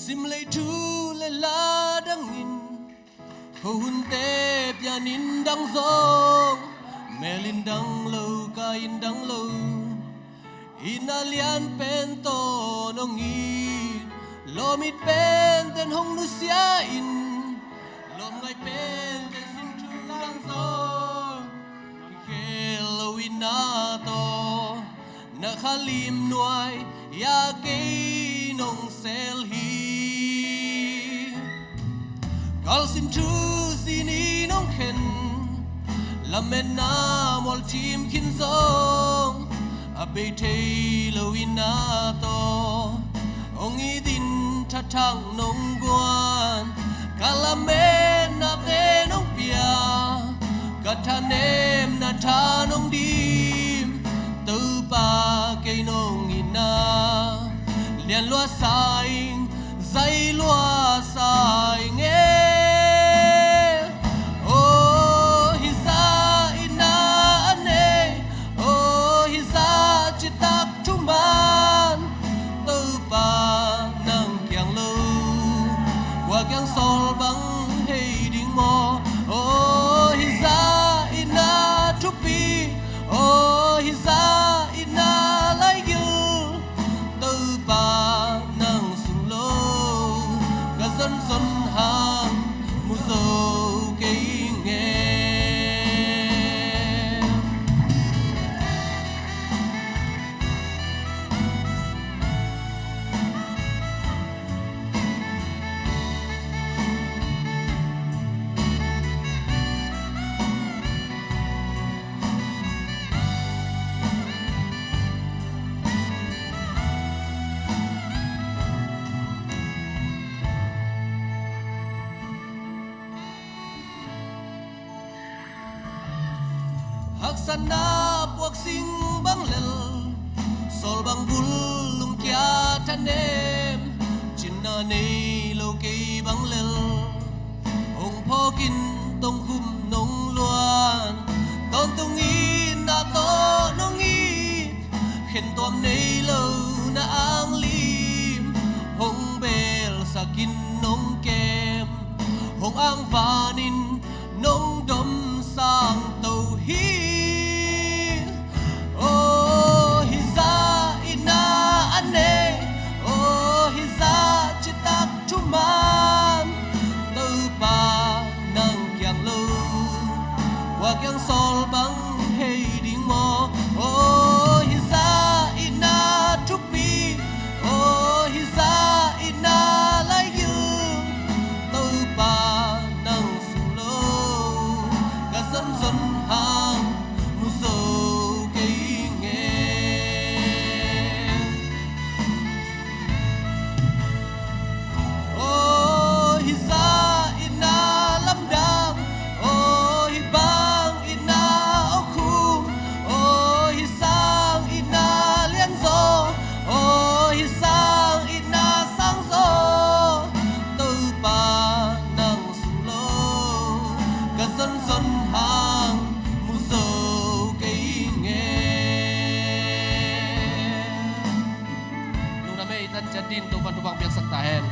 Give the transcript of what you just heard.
sim lei tu le la dang in ko hun te pianin dang zong melin dang lo ka in dang lo inalian pen to nong in lomit pen ten hong nu sia in lom ngai pen ten sim tu dang zong hello ina to na khalim nuai ya ke nong sel hi kal sim tu sini nong khen la men na mol chim kin zong a be thei lo ina to ong i din tha thang nong guan kala men na te nong pia ka tha nem na tha nong dim tu pa ke nong ina lian lua sai dây lua sai nghe sol bang hey ding mo oh hiza ina tupi oh hiza ina lai gil tu pa nang sung lo ga zon zon hang mu zo ke nge sana buak sing bang lel sol bang bul lung kya thanem chinna nei lo ke bang lel ong pho kin tong khum nong luan ton tung in na to nong i khen tom nei lo na ang lim hong bel sakin nong kem hong ang vanin nong dom sang tàu hi yang sol bang hey ding mo oh hiza ina tupi oh hiza ina lai yu tu pa nang sung lo ga zon zon hang mu zo ke nge oh hiza ina lam dam din tu pan tu bang biak sak tahen